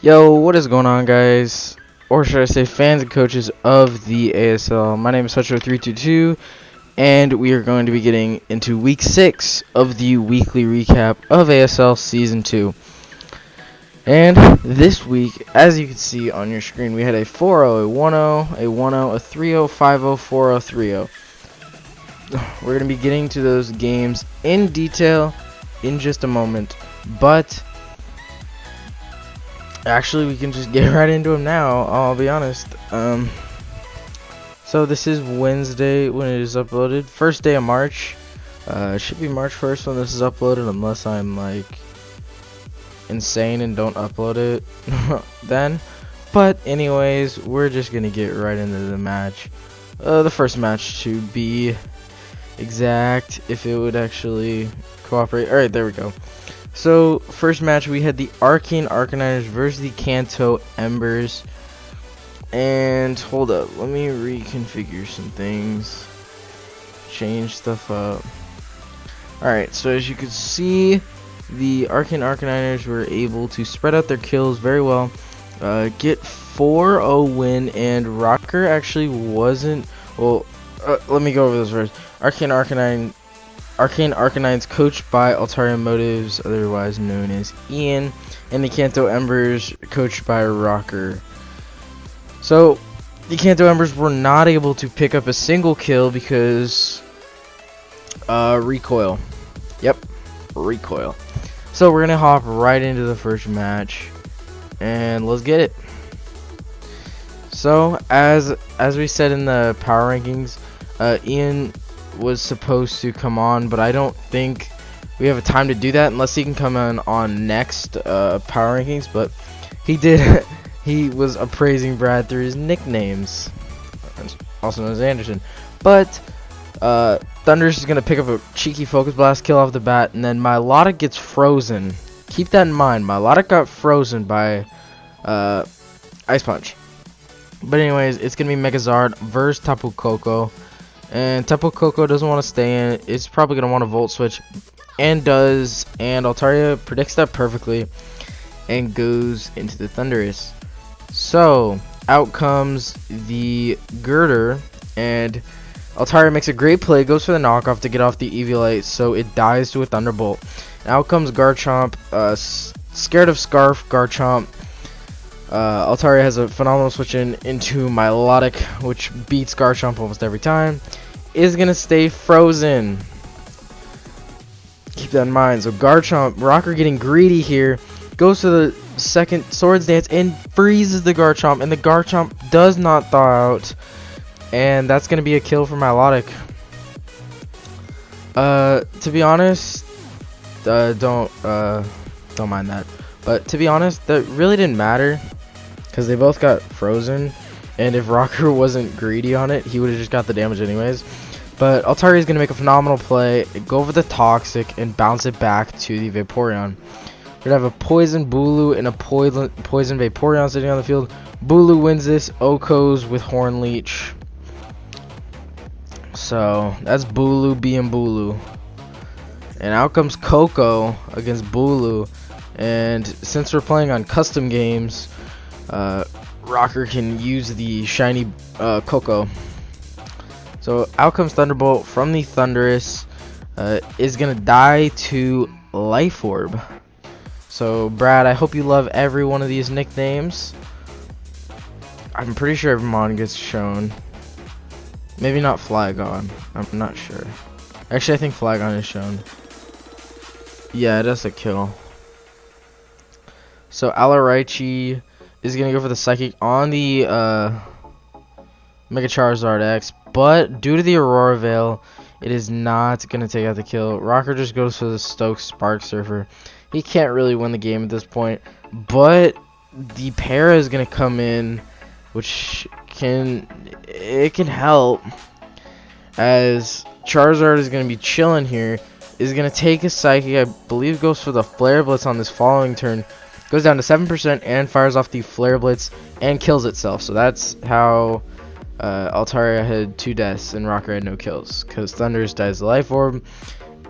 Yo, what is going on, guys? Or should I say fans and coaches of the ASL. My name is Hutcher322, and we are going to be getting into week 6 of the weekly recap of ASL Season 2. And this week, as you can see on your screen, we had a 4-0, a 1-0, a 1-0, a 3-0, 5-0, 4-0, 3-0. We're going to be getting to those games in detail in just a moment, but actually, we can just get right into them now, I'll be honest. So this is Wednesday when it is uploaded. First day of March. It should be March 1st when this is uploaded, unless I'm, like, insane and don't upload it then. But anyways, we're just going to get right into the match. The first match, to be exact, if it would actually cooperate. Alright, there we go. So, first match, we had the Arcane Arcanines versus the Kanto Embers. And, hold up, let me reconfigure some things. Change stuff up. Alright, so as you can see, the Arcane Arcanines were able to spread out their kills very well. Get 4-0 win, and Rocker actually wasn't... Well, let me go over this first. Arcane Arcanines, coached by Altaria Motives, otherwise known as Ian, and the Kanto Embers, coached by Rocker. So, the Kanto Embers were not able to pick up a single kill because recoil. Yep, recoil. So we're gonna hop right into the first match, and let's get it. So, as we said in the power rankings, Ian was supposed to come on, but I don't think we have a time to do that unless he can come on next power rankings. But he did. He was appraising Brad through his nicknames, also known as Anderson. But Thunders is gonna pick up a cheeky focus blast kill off the bat, and then Milotic gets frozen. Keep that in mind. Milotic got frozen by Ice Punch. But anyways, it's gonna be Megazard versus Tapu Koko. And Tapu Koko doesn't want to stay in. It's probably going to want to Volt Switch. And does. And Altaria predicts that perfectly. And goes into the Thundurus. So, out comes the Girder. And Altaria makes a great play. Goes for the knockoff to get off the Eviolite. So, it dies to a Thunderbolt. And out comes Garchomp. Scared of Scarf, Garchomp. Altaria has a phenomenal switch into Milotic, which beats Garchomp almost every time. Is gonna stay frozen. Keep that in mind. So Garchomp, Rocker getting greedy here, goes to the second Swords Dance and freezes the Garchomp, and the Garchomp does not thaw out, and that's gonna be a kill for Milotic. To be honest, don't mind that. But to be honest, that really didn't matter, because they both got frozen, and if Rocker wasn't greedy on it, he would have just got the damage anyways. But Altaria is going to make a phenomenal play, go for the Toxic, and bounce it back to the Vaporeon. We're going to have a Poison Bulu and a Poison Vaporeon sitting on the field. Bulu wins this, Okos with Horn Leech. So, that's Bulu being Bulu. And out comes Koko against Bulu. And since we're playing on custom games, Rocker can use the shiny Koko. So out comes Thunderbolt from the Thundurus. Is gonna die to Life Orb. So Brad, I hope you love every one of these nicknames. I'm pretty sure everyone gets shown. Maybe not Flygon. I'm not sure. Actually, I think Flygon is shown. Yeah, that's a kill. So Alaraichi is gonna go for the Psychic on the Mega Charizard X, but due to the Aurora Veil, it is not gonna take out the kill. Rocker just goes for the Stokes Spark Surfer. He can't really win the game at this point, but the Para is gonna come in, which can help, as Charizard is gonna be chilling here. Is gonna take a Psychic, I believe goes for the Flare Blitz on this following turn. Goes down to 7% and fires off the Flare Blitz and kills itself. So that's how Altaria had 2 deaths and Rocker had no kills, because Thundurus dies to Life Orb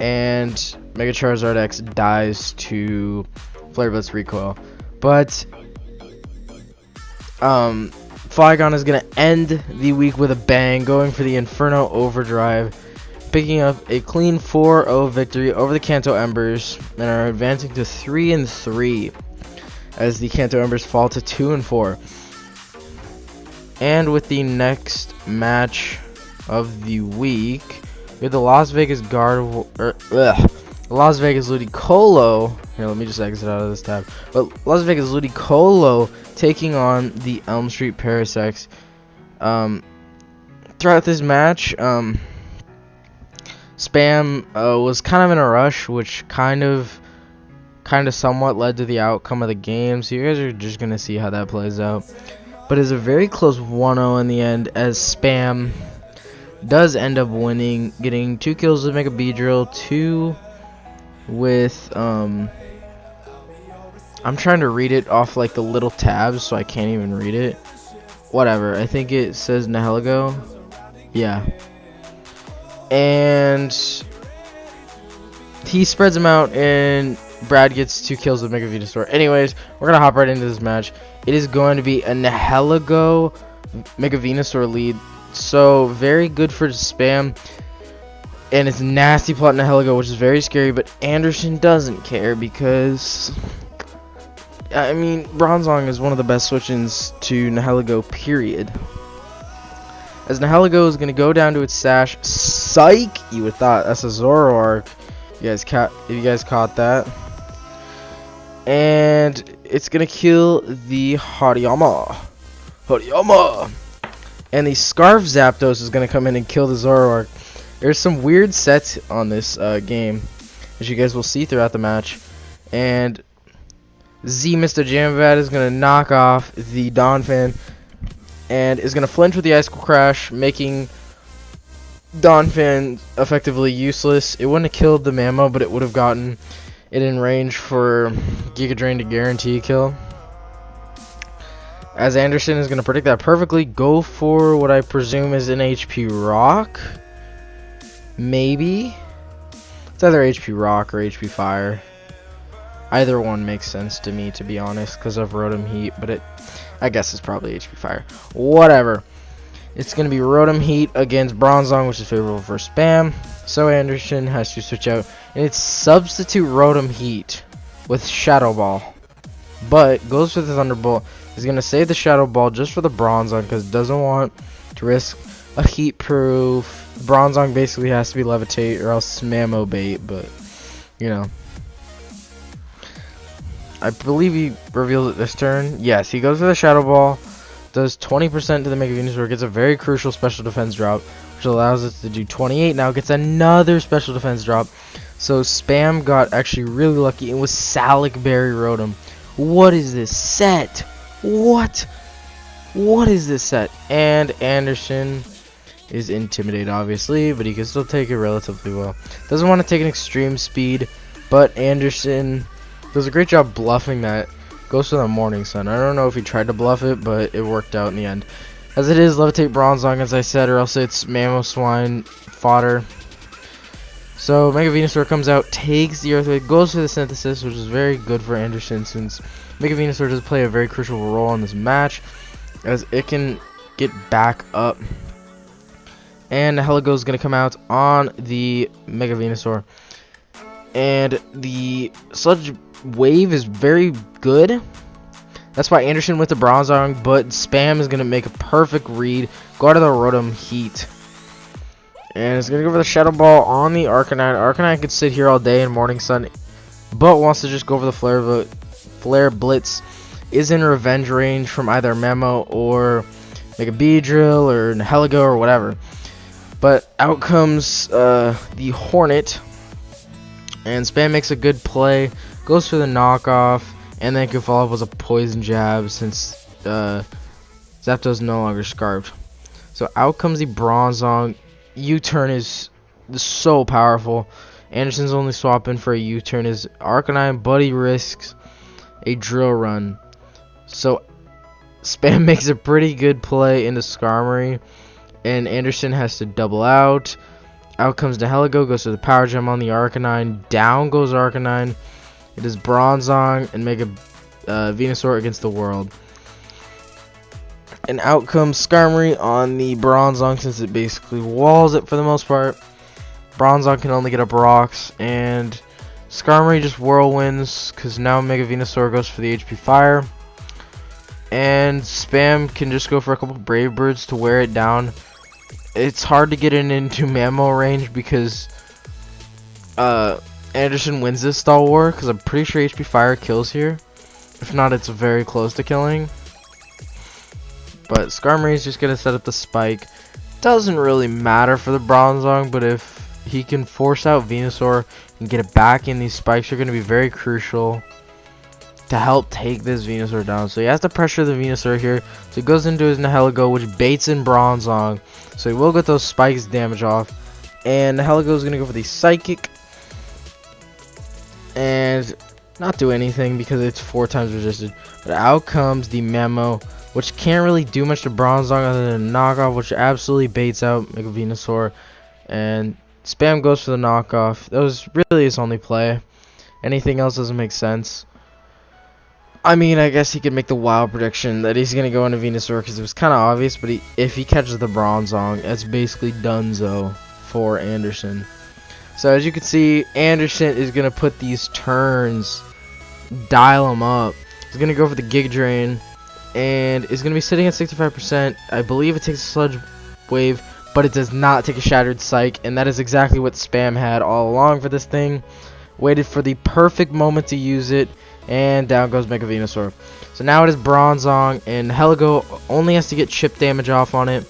and Mega Charizard X dies to Flare Blitz recoil. But Flygon is going to end the week with a bang, going for the Inferno Overdrive, picking up a clean 4-0 victory over the Kanto Embers, and are advancing to 3-3 as the Kanto Embers fall to 2-4. And with the next match of the week, we have the Las Vegas Las Vegas Ludicolo. Here, let me just exit out of this tab. But Las Vegas Ludicolo taking on the Elm Street Parasects. Throughout this match, Spam was kind of in a rush, which kind of somewhat led to the outcome of the game. So you guys are just gonna see how that plays out. But it's a very close 1-0 in the end, as Spam does end up winning, getting 2 kills with Mega Beedrill, 2 with I'm trying to read it off like the little tabs, so I can't even read it. Whatever, I think it says Nihilego. Yeah. And he spreads them out, and Brad gets 2 kills with Mega Venusaur. Anyways, we're gonna hop right into this match. It is going to be a Nihilego Mega Venusaur lead, so very good for Spam. And it's nasty plot Nihilego, which is very scary, but Anderson doesn't care because, I mean, Bronzong is one of the best switch-ins to Nihilego, period. As Nihilego is going to go down to its sash. Psych! You would have thought that's a Zoroark. If you guys caught that. And it's going to kill the Hariyama. And the Scarf Zapdos is going to come in and kill the Zoroark. There's some weird sets on this game, as you guys will see throughout the match. And Mr. Jambat is going to knock off the Donphan, and is going to flinch with the Icicle Crash, making Donphan effectively useless. It wouldn't have killed the Mammo, but it would have gotten it in range for Giga Drain to guarantee a kill. As Anderson is going to predict that perfectly, go for what I presume is an HP Rock. Maybe. It's either HP Rock or HP Fire. Either one makes sense to me, to be honest, because of Rotom Heat, but I guess it's probably HP Fire. Whatever. It's going to be Rotom Heat against Bronzong, which is favorable for Spam. So Anderson has to switch out, and it's substitute Rotom Heat with Shadow Ball. But goes for the Thunderbolt. He's going to save the Shadow Ball just for the Bronzong, because doesn't want to risk a Heat Proof. Bronzong basically has to be Levitate or else Mammo bait, but you know. I believe he revealed it this turn. Yes, he goes for the Shadow Ball, does 20% to the Mega Venusaur, gets a very crucial special defense drop, which allows it to do 28. Now gets another special defense drop. So Spam got actually really lucky, and with Salic Berry Rotom. What is this set? What is this set? And Anderson is intimidated, obviously, but he can still take it relatively well. Doesn't want to take an extreme speed, but Anderson does a great job bluffing that. Goes for the Morning Sun. I don't know if he tried to bluff it, but it worked out in the end. As it is, Levitate Bronzong, as I said, or else it's Mamoswine fodder. So Mega Venusaur comes out, takes the Earthquake, goes for the Synthesis, which is very good for Anderson, since Mega Venusaur does play a very crucial role in this match, as it can get back up. And Nihilego is going to come out on the Mega Venusaur. And the Sludge Wave is very good. That's why Anderson went to Bronzong, but Spam is going to make a perfect read. Go out of the Rotom Heat. And it's going to go for the Shadow Ball on the Arcanine. Arcanine could sit here all day in Morning Sun, but wants to just go for the Flare Blitz. Is in revenge range from either Mammo or Mega Beedrill or Nihilego or whatever. But out comes the Hornet, and Spam makes a good play, goes for the knockoff, and then can follow up with a Poison Jab since Zapdos no longer Scarfed. So out comes the Bronzong. U-turn is so powerful. Anderson's only swapping for a U-turn is Arcanine, but he risks a Drill Run. So Spam makes a pretty good play into Skarmory, and Anderson has to double out. Out comes Nihilego, goes to the Power Gem on the Arcanine. Down goes Arcanine. It is Bronzong and Mega Venusaur against the world. And out comes Skarmory on the Bronzong, since it basically walls it for the most part. Bronzong can only get up rocks, and Skarmory just whirlwinds, because now Mega Venusaur goes for the HP Fire. And Spam can just go for a couple Brave Birds to wear it down. It's hard to get it into Mammo range because Anderson wins this stall war, because I'm pretty sure HP Fire kills here. If not, it's very close to killing. But Skarmory is just going to set up the spike. Doesn't really matter for the Bronzong, but if he can force out Venusaur and get it back in, these spikes are going to be very crucial to help take this Venusaur down. So he has to pressure the Venusaur here. So he goes into his Nihilego, which baits in Bronzong. So he will get those spikes damage off. And Nihilego is going to go for the Psychic. And not do anything because it's 4 times resisted. But out comes the Memo, which can't really do much to Bronzong other than a knockoff, which absolutely baits out Mega Venusaur. And Spam goes for the knockoff. That was really his only play. Anything else doesn't make sense. I mean, I guess he could make the wild prediction that he's going to go into Venusaur because it was kind of obvious, but if he catches the Bronzong, it's basically donezo for Anderson. So as you can see, Anderson is going to put these turns, dial them up. He's going to go for the Giga Drain, and is going to be sitting at 65%. I believe it takes a Sludge Wave, but it does not take a Shattered Psych, and that is exactly what Spam had all along for this thing. Waited for the perfect moment to use it, and down goes Mega Venusaur. So now it is Bronzong, and Heligo only has to get chip damage off on it,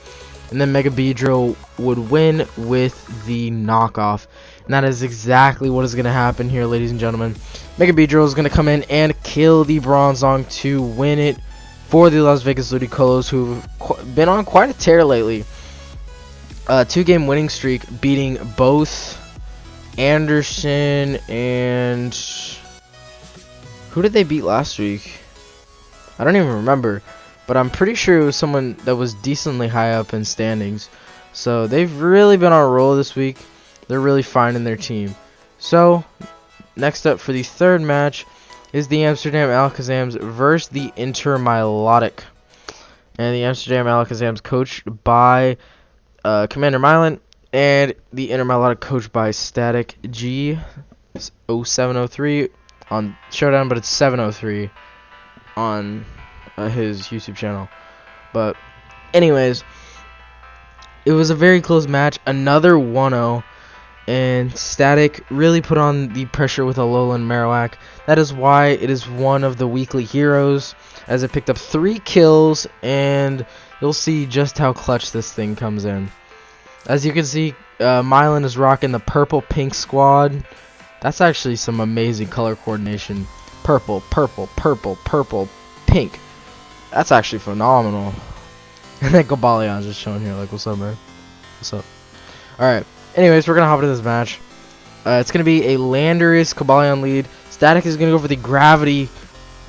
and then Mega Beedrill would win with the knockoff. And that is exactly what is going to happen here, ladies and gentlemen. Mega Beedrill is going to come in and kill the Bronzong to win it for the Las Vegas Ludicolos, who've been on quite a tear lately. 2-game winning streak, beating both Anderson and... who did they beat last week? I don't even remember, but I'm pretty sure it was someone that was decently high up in standings. So they've really been on a roll this week. They're really finding their team. So next up for the third match is the Amsterdam Alakazams versus the Milotic. And the Amsterdam Alakazams coached by Commander Mylan, and the Milotic coached by Static G0703 on Showdown, but it's 703 on his YouTube channel. But anyways, it was a very close match, another 1-0, and Static really put on the pressure with Alolan Marowak. That is why it is one of the weekly heroes, as it picked up 3 kills, and you'll see just how clutch this thing comes in. As you can see, Mylan is rocking the purple-pink squad. That's actually some amazing color coordination. Purple, purple, purple, purple, pink. That's actually phenomenal. And then Cobalions just showing here, like, what's up, man? What's up? Alright, anyways, we're going to hop into this match. It's going to be a Landorus Cobalion lead. Static is going to go for the Gravity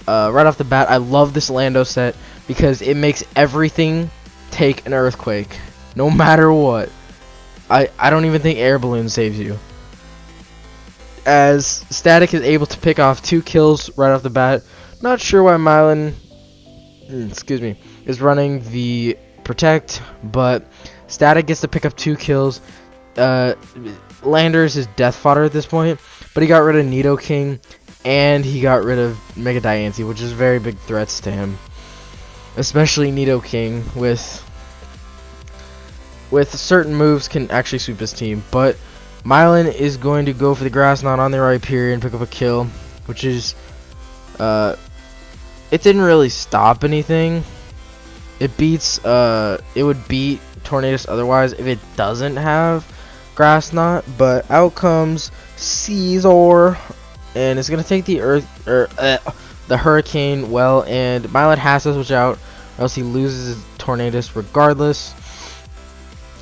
right off the bat. I love this Lando set because it makes everything take an Earthquake, no matter what. I don't even think Air Balloon saves you, as Static is able to pick off 2 kills right off the bat. Not sure why Mylan, is running the Protect, but Static gets to pick up 2 kills. Landorus is death fodder at this point, but he got rid of Nidoking, and he got rid of Mega Diancie, which is very big threats to him. Especially Nidoking with certain moves can actually sweep his team, but Mylan is going to go for the Grass Knot on the Rhyperior and pick up a kill, which is, it didn't really stop anything. It beats, it would beat Tornadus otherwise if it doesn't have Grass Knot, but out comes Caesar, and it's gonna take the the Hurricane well, and Mylan has to switch out, or else he loses his Tornadus regardless.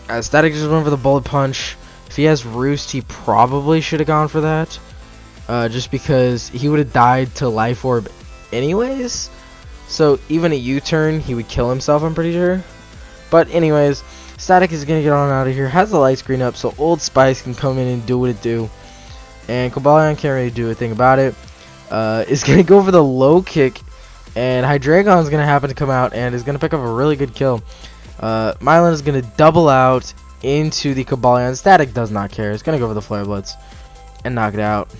As Static just went for the Bullet Punch. If he has Roost, he probably should have gone for that, just because he would have died to Life Orb anyways. So even a U-turn, he would kill himself, I'm pretty sure. But anyways, Static is gonna get on out of here. Has the light screen up, so Old Spice can come in and do what it do. And Cobalion can't really do a thing about it. Is gonna go for the low kick And Hydreigon's going to happen to come out and is going to pick up a really good kill. Milan is going to double out into the Cobalion. Static does not care. It's going to go for the Flare Blitz and knock it out.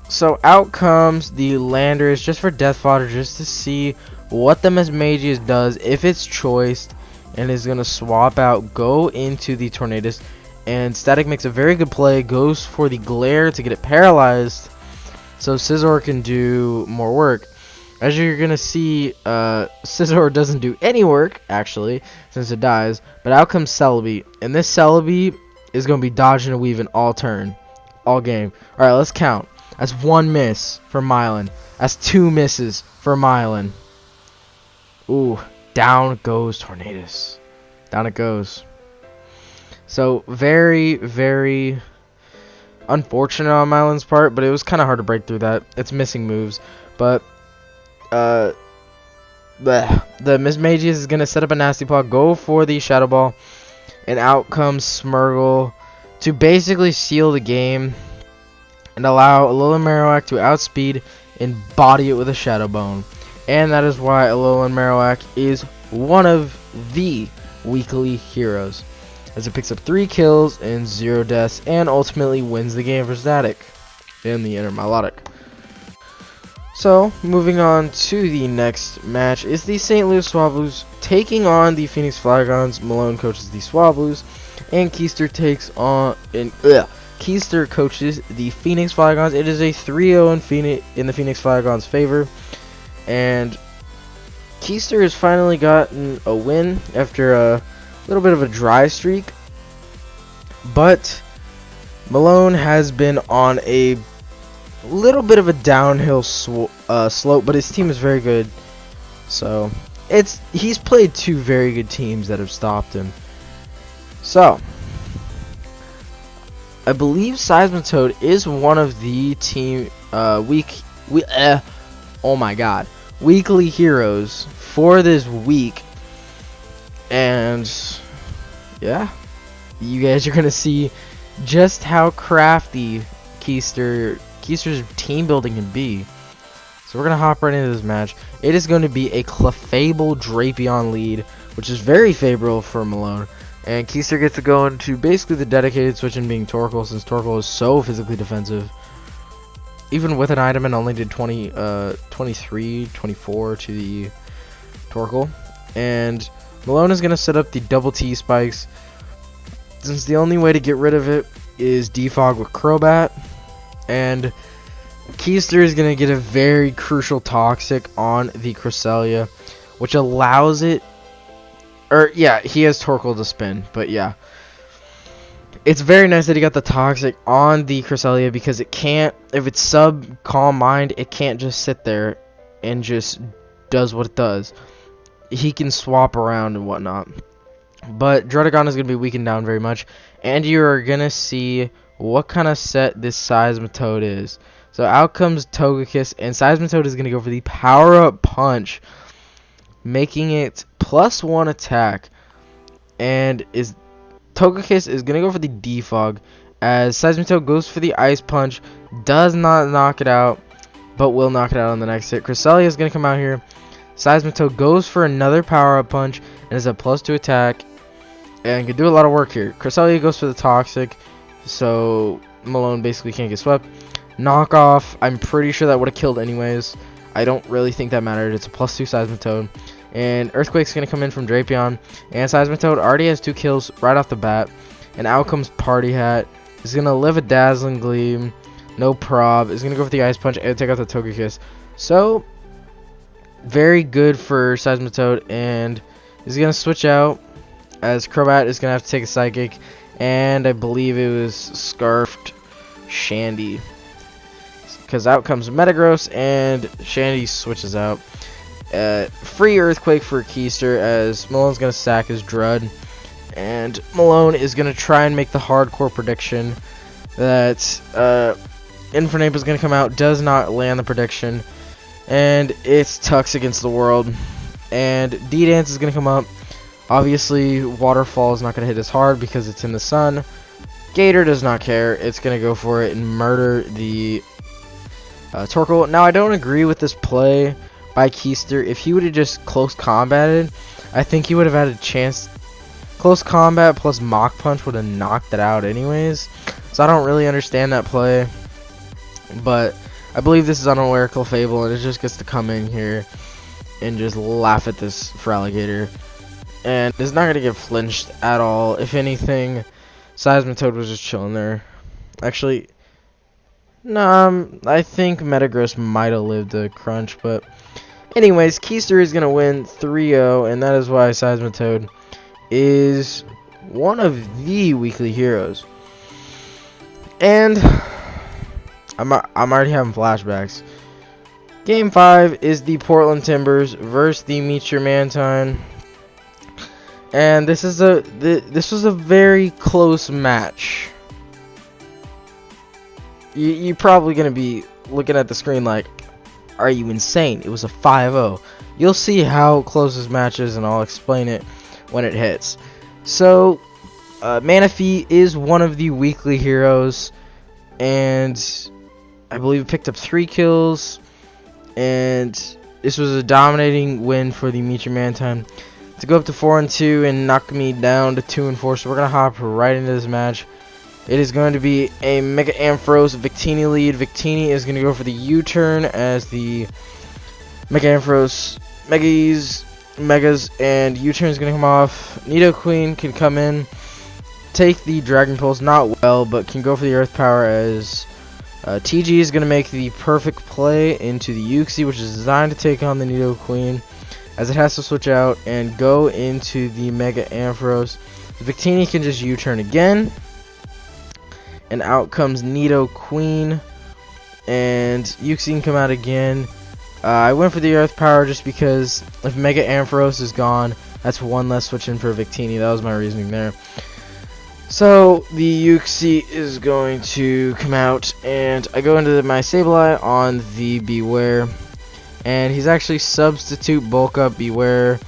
So out comes the Landorus just for death fodder, just to see what the Mismagius does if it's choiced, and is going to swap out, go into the Tornadus. And Static makes a very good play, goes for the Glare to get it paralyzed, so Scizor can do more work. As you're going to see, Scizor doesn't do any work, actually, since it dies. But out comes Celebi. And this Celebi is going to be dodging and weaving all turn. All game. Alright, let's count. That's 1 miss for Milan. That's 2 misses for Milan. Ooh, down goes Tornadus. Down it goes. So, very, very unfortunate on Milan's part, but it was kind of hard to break through that. It's missing moves, but the Mismagius is going to set up a Nasty Paw, go for the Shadow Ball, and out comes Smeargle to basically seal the game and allow Alolan Marowak to outspeed and body it with a Shadow Bone. And that is why Alolan Marowak is one of the weekly heroes, as it picks up 3 kills and 0 deaths, and ultimately wins the game for Static in the Inner Milotic. So, moving on to the next match is the St. Louis Swablus taking on the Phoenix Flygons. Malone coaches the Swablus, and Keister takes on Keister coaches the Phoenix Flygons. It is a 3-0 in the Phoenix Flygons' favor, and Keister has finally gotten a win after a little bit of a dry streak, but Malone has been on a little bit of a downhill slope, but his team is very good. So he's played 2 very good teams that have stopped him. So I believe Seismitoad is one of the team weekly heroes for this week. And yeah, you guys are gonna see just how crafty Keister's team building can be. So we're gonna hop right into this match. It is going to be a Clefable Drapion lead, which is very favorable for Malone. And Keister gets to go into basically the dedicated switch in being Torkoal, since Torkoal is so physically defensive. Even with an item, and only did 23, 24 to the Torkoal. And Malone is going to set up the double T spikes, since the only way to get rid of it is defog with Crobat. And Keister is going to get a very crucial Toxic on the Cresselia, which allows it, or yeah, he has Torkoal to spin, but yeah. It's very nice that he got the Toxic on the Cresselia, because it can't, if it's sub Calm Mind, it can't just sit there and just does what it does. He can swap around and whatnot. But Druddigon is going to be weakened down very much, and you are going to see what kind of set this Seismitoad is. So out comes Togekiss, and Seismitoad is going to go for the Power-Up Punch, making it +1 attack. And Togekiss is going to go for the Defog, as Seismitoad goes for the Ice Punch, does not knock it out, but will knock it out on the next hit. Cresselia is going to come out here. Seismitoad goes for another Power-Up Punch, and is a +2 attack, and can do a lot of work here. Cresselia goes for the Toxic, so Malone basically can't get swept. Knockoff, I'm pretty sure that would have killed anyways. I don't really think that mattered. It's a +2 Seismitoad. And Earthquake's going to come in from Drapion. And Seismitoad already has 2 kills right off the bat. And out comes Party Hat. He's going to live a Dazzling Gleam. No prob. He's going to go for the Ice Punch and take out the Togekiss. So, very good for Seismitoad. And he's going to switch out, as Crobat is going to have to take a Psychic. And I believe it was Scarfed Shandy, because out comes Metagross, and Shandy switches out. Free Earthquake for Keister, as Malone's going to sack his Drud. And Malone is going to try and make the hardcore prediction that Infernape is going to come out. Does not land the prediction. And it's Tux against the world. And D-Dance is going to come up. Obviously, Waterfall is not going to hit as hard because it's in the sun. Gator does not care. It's going to go for it and murder the Torkoal. Now I don't agree with this play by Keister. If he would have just close combated, I think he would have had a chance. Close combat plus Mach Punch would have knocked it out anyways. So I don't really understand that play. But I believe this is unaware Clefable, and it just gets to come in here and just laugh at this Feraligatr. And it's not going to get flinched at all. If anything, Seismitoad was just chilling there. Actually, no, I think Metagross might have lived a crunch. But anyways, Keister is going to win 3-0, and that is why Seismitoad is one of the weekly heroes. And I'm already having flashbacks. Game 5 is the Portland Timbers versus the Mantine. And this was a very close match. You're probably gonna be looking at the screen like, are you insane? It was a 5-0. You'll see how close this match is, and I'll explain it when it hits. So, Manaphy is one of the weekly heroes, and I believe it picked up 3 kills, and this was a dominating win for the Mantine to go up to 4-2 and knock me down to 2-4. So we're gonna hop right into this match. It is going to be a Mega Ampharos Victini lead. Victini is gonna go for the U-turn as the Mega Ampharos Megas, and U-turn is gonna come off. Nidoqueen can come in, take the Dragon Pulse, not well, but can go for the Earth Power as TG is going to make the perfect play into the Uxie, which is designed to take on the Nidoqueen, as it has to switch out and go into the Mega Ampharos. Victini can just U-turn again, and out comes Nidoqueen, and Uxie can come out again. I went for the Earth Power just because if Mega Ampharos is gone, that's one less switch in for Victini. That was my reasoning there. So the Uxie is going to come out, and I go into my Sableye on the Beware, and he's actually substitute bulk up Beware,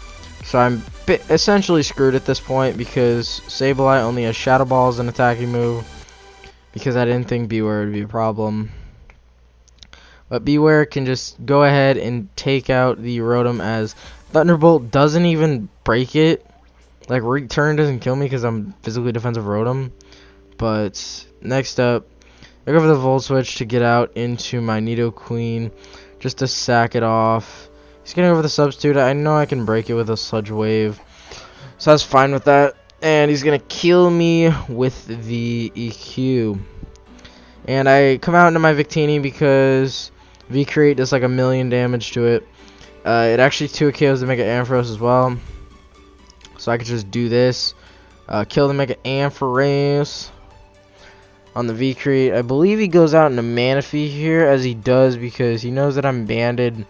so I'm essentially screwed at this point because Sableye only has Shadow Ball as an attacking move, because I didn't think Beware would be a problem. But Beware can just go ahead and take out the Rotom, as Thunderbolt doesn't even break it. Like, return doesn't kill me because I'm physically defensive Rotom. But next up, I go for the Volt Switch to get out into my Nidoqueen, just to sack it off. He's gonna go for the Substitute. I know I can break it with a Sludge Wave, so I was fine with that. And he's gonna kill me with the EQ. And I come out into my Victini because V-Create does like 1,000,000 damage to it. It actually 2KOs the Mega Ampharos as well. So I could just do this. Kill the Mega Ampharos on the V-Create. I believe he goes out into Manaphy here, as he does because he knows that I'm banded.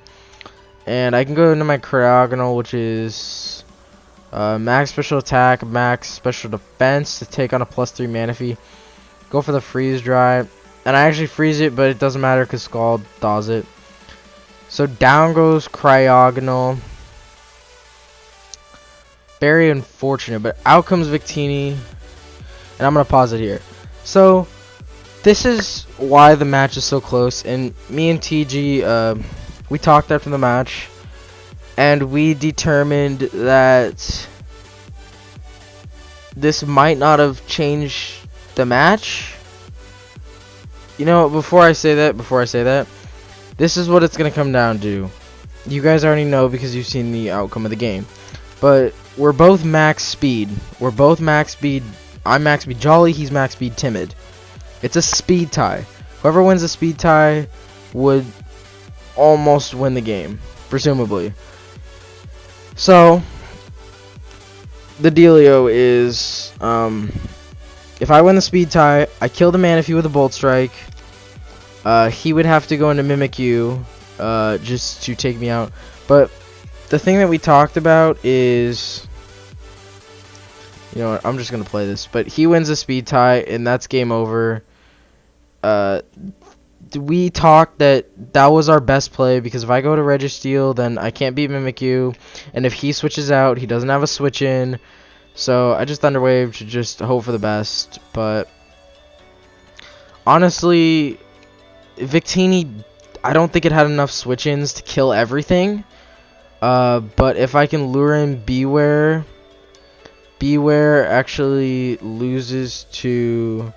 And I can go into my Cryogonal, which is max special attack, max special defense to take on a +3 Manaphy. Go for the Freeze Dry. And I actually freeze it, but it doesn't matter because Scald does it. So down goes Cryogonal. Very unfortunate, but out comes Victini, and I'm gonna pause it here. So this is why the match is so close, and me and TG we talked after the match, and we determined that this might not have changed the match. You know, before I say that, this is what it's gonna come down to. You guys already know because you've seen the outcome of the game, but we're both max speed. We're both max speed. I'm max speed Jolly, he's max speed Timid. It's a speed tie. Whoever wins the speed tie would almost win the game, presumably. So the dealio is, if I win the speed tie, I kill the Manaphy with a Bolt Strike. He would have to go into Mimikyu just to take me out. But the thing that we talked about is, you know what, I'm just going to play this. But he wins the speed tie, and that's game over. We talked that was our best play, because if I go to Registeel, then I can't beat Mimikyu. And if he switches out, he doesn't have a switch in. So I just Thunder Wave to just hope for the best. But honestly, Victini, I don't think it had enough switch-ins to kill everything. But if I can lure in Beware actually loses to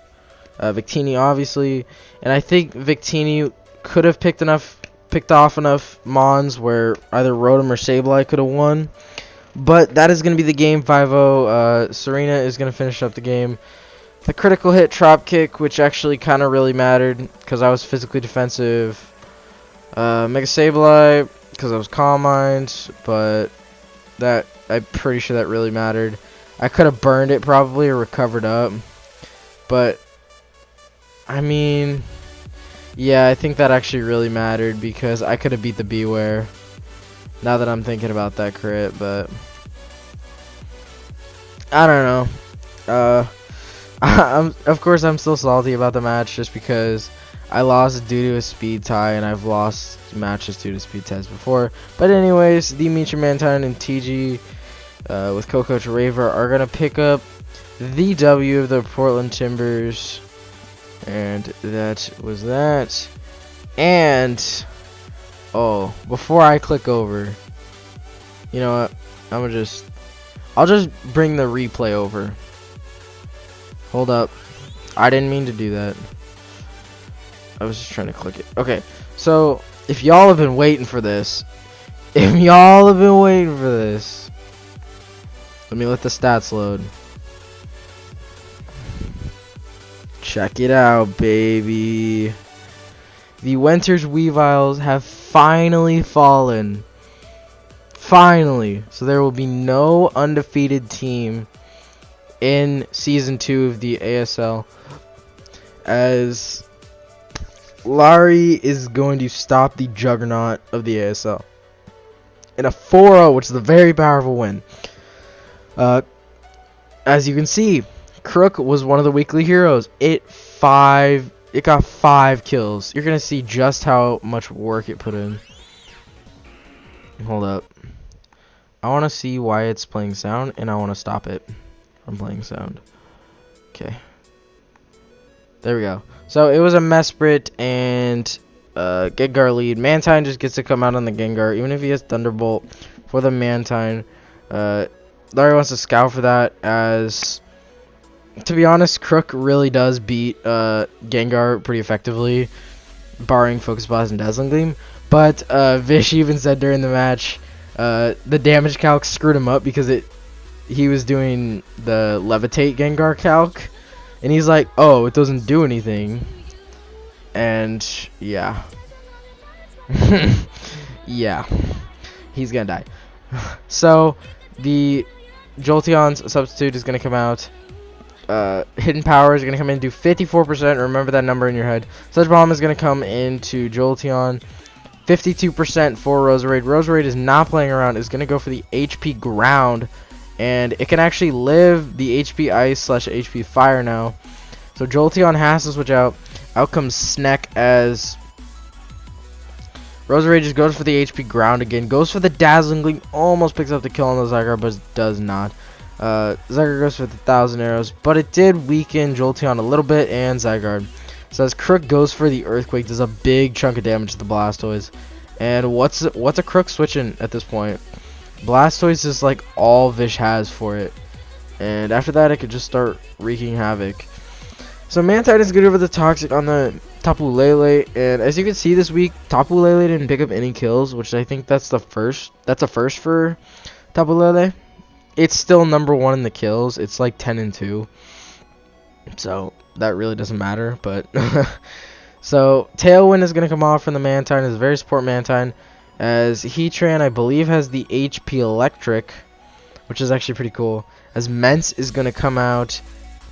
Victini, obviously, and I think Victini could have picked off enough Mons where either Rotom or Sableye could have won. But that is going to be the game. 5-0. Serena is going to finish up the game. The critical hit drop kick, which actually kind of really mattered because I was physically defensive. Mega Sableye because I was Calm Mind, but that I'm pretty sure that really mattered. I could have burned it probably or recovered up, but I mean, yeah, I think that actually really mattered because I could have beat the Beware. Now that I'm thinking about that crit, but I don't know. Of course, I'm still salty about the match just because I lost due to a speed tie, and I've lost matches due to speed ties before. But anyways, the Mantine and TG with Coach Raver are gonna pick up the W of the Portland Timburrs, and that was that. And oh, before I click over, you know what? I'll just bring the replay over. Hold up. I didn't mean to do that. I was just trying to click it. Okay, so if y'all have been waiting for this, let me let the stats load. Check it out, baby. The Winter's Weaviles have finally fallen. Finally. So there will be no undefeated team in Season 2 of the ASL, as Larry is going to stop the juggernaut of the ASL in a 4-0, which is a very powerful win. As you can see, Crook was one of the weekly heroes. It got 5 kills. You're gonna see just how much work it put in. Hold up. I want to see why it's playing sound, and I want to stop it from playing sound. Okay. There we go. So it was a Mesprit and Gengar lead. Mantine just gets to come out on the Gengar, even if he has Thunderbolt for the Mantine. Larry wants to scout for that, as to be honest, Crook really does beat Gengar pretty effectively, barring Focus Blast and Dazzling Gleam. But Vish even said during the match, the damage calc screwed him up because he was doing the Levitate Gengar calc, and he's like, oh, it doesn't do anything. And yeah. Yeah. He's gonna die. So the Jolteon's substitute is gonna come out. Hidden Power is gonna come in and do 54%. Remember that number in your head. Sludge Bomb is gonna come into Jolteon. 52% for Roserade. Roserade is not playing around. It's gonna go for the HP Ground, and it can actually live the HP Ice / HP Fire now. So Jolteon has to switch out. Out comes Sneck, as Roserade just goes for the HP Ground again. Goes for the Dazzling Gleam. Almost picks up the kill on the Zygarde, but does not. Zygarde goes for the 1,000 arrows, but it did weaken Jolteon a little bit and Zygarde. So as Crook goes for the Earthquake, does a big chunk of damage to the Blastoise. And what's a Crook switching at this point? Blastoise is like all Vish has for it. And after that, it could just start wreaking havoc. So Mantine is good over the Toxic on the Tapu Lele, and as you can see this week, Tapu Lele didn't pick up any kills, which I think that's a first for Tapu Lele. It's still #1 in the kills. It's like 10-2. So that really doesn't matter, but so Tailwind is gonna come off from the Mantine. It's a very support Mantine, as Heatran I believe has the HP Electric, which is actually pretty cool. As Mence is gonna come out,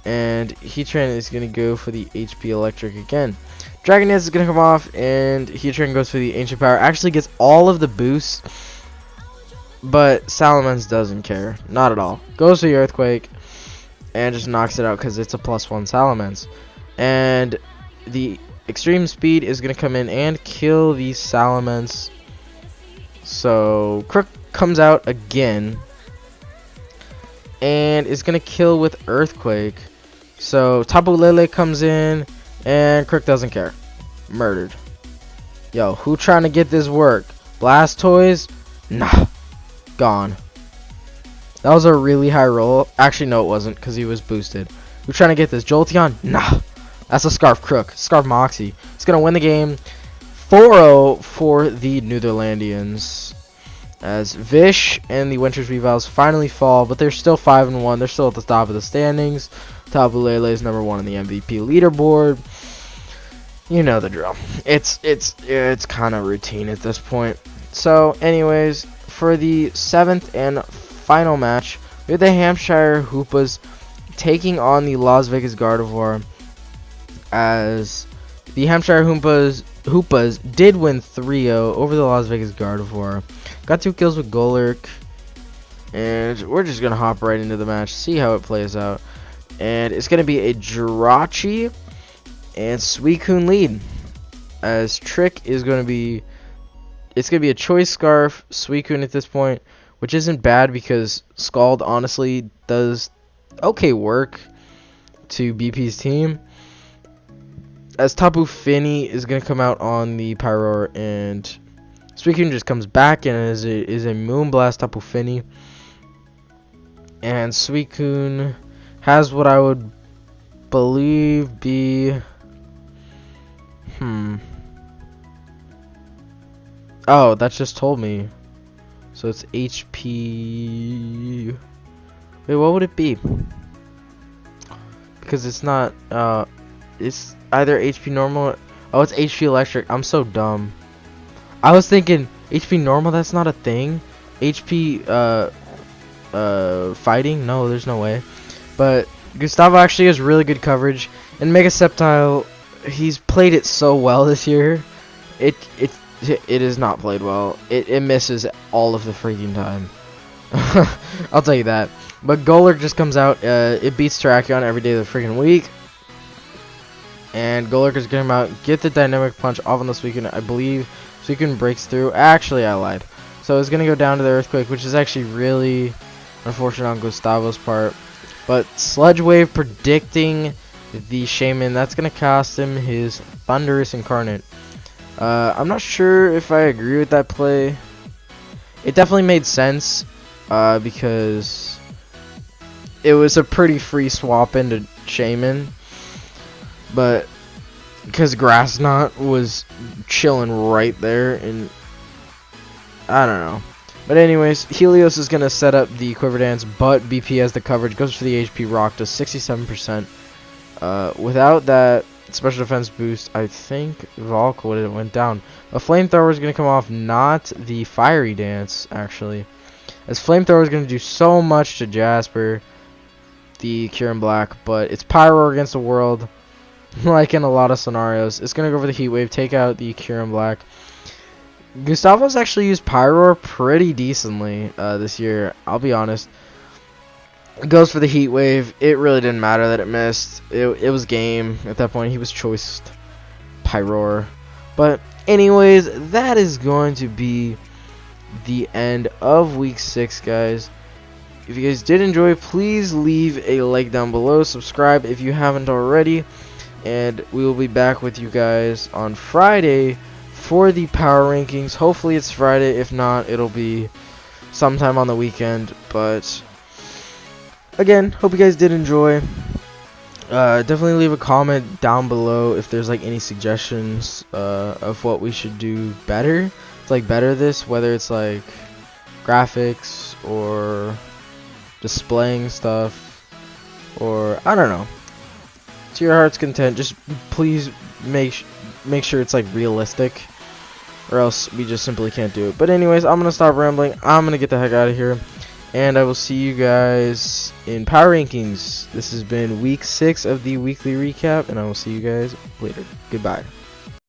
and Heatran is gonna go for the HP Electric again. Dragonite is gonna come off, and Heatran goes for the Ancient Power. Actually gets all of the boosts, but Salamence doesn't care, not at all. Goes for the Earthquake and just knocks it out because it's a +1 Salamence. And the Extreme Speed is going to come in and kill the Salamence. So Crook comes out again and is going to kill with Earthquake. So Tapu Lele comes in and Crook doesn't care. Murdered. Yo, who trying to get this work? Blastoise? Nah. Gone. That was a really high roll. Actually, no, it wasn't, because he was boosted. Who trying to get this? Jolteon? Nah. That's a Scarf Crook. Scarf Moxie. It's going to win the game 4-0 for the Nootherlandians. As Vish and the Winter's Weaviles finally fall, but they're still 5-1. They're still at the top of the standings. Tapu Lele is number 1 on the MVP leaderboard. You know the drill. It's kind of routine at this point. So, anyways, for the 7th and final match, we have the Hampshire Hoopas taking on the Las Vegas Gardevoir. As the Hampshire Hoopas did win 3-0 over the Las Vegas Gardevoir. Got 2 kills with Golurk. And we're just going to hop right into the match, see how it plays out. And it's going to be a Jirachi and Suicune lead. As Trick is going to be... It's going to be a Choice Scarf, Suicune at this point. Which isn't bad because Scald honestly does okay work to BP's team. As Tapu Fini is going to come out on the Pyroar, and Suicune just comes back and is a Moonblast Tapu Fini. And Suicune has what I would believe be... Oh, that just told me. So it's HP... Wait, what would it be? Because it's not... It's either HP normal. Oh, it's HP electric. I'm so dumb. I was thinking HP normal. That's not a thing. HP fighting. No, there's no way. But Gustavo actually has really good coverage. And Mega Sceptile, he's played it so well this year. It is not played well. It misses all of the freaking time. I'll tell you that. But Golurk just comes out. It beats Terrakion every day of the freaking week. And Golurk is going to come out, get the Dynamic Punch off on this weekend. I believe Suicune breaks through. Actually, I lied. So it's going to go down to the Earthquake, which is actually really unfortunate on Gustavo's part. But Sludge Wave predicting the Shaman. That's going to cost him his Thunderous Incarnate. I'm not sure if I agree with that play. It definitely made sense because it was a pretty free swap into Shaman. But because Grass Knot was chilling right there, and I don't know. But anyways, Helios is going to set up the Quiver Dance, but BP has the coverage, goes for the HP Rock to 67%. Without that special defense boost, I think Valk would have went down. A Flamethrower is going to come off, not the Fiery Dance, actually. As Flamethrower is going to do so much to Jasper, the Kyurem Black, but it's Pyro against the world. Like in a lot of scenarios, it's going to go for the Heat Wave, take out the Kyurem Black. Gustavo's actually used Pyroar pretty decently this year, I'll be honest. It goes for the Heat Wave. It really didn't matter that it missed. It was game. At that point, he was choiced Pyroar. But anyways, that is going to be the end of Week 6, guys. If you guys did enjoy, please leave a like down below. Subscribe if you haven't already. And we will be back with you guys on Friday for the power rankings. Hopefully it's Friday. If not, it'll be sometime on the weekend. But again, hope you guys did enjoy. Definitely leave a comment down below if there's like any suggestions of what we should do better. It's like better this, whether it's like graphics or displaying stuff, or I don't know. To your heart's content, just please make sure it's like realistic, or else we just simply can't do it. But anyways, I'm gonna stop rambling. I'm gonna get the heck out of here, and I will see you guys in power rankings. This has been week 6 of the weekly recap, and I will see you guys later. Goodbye.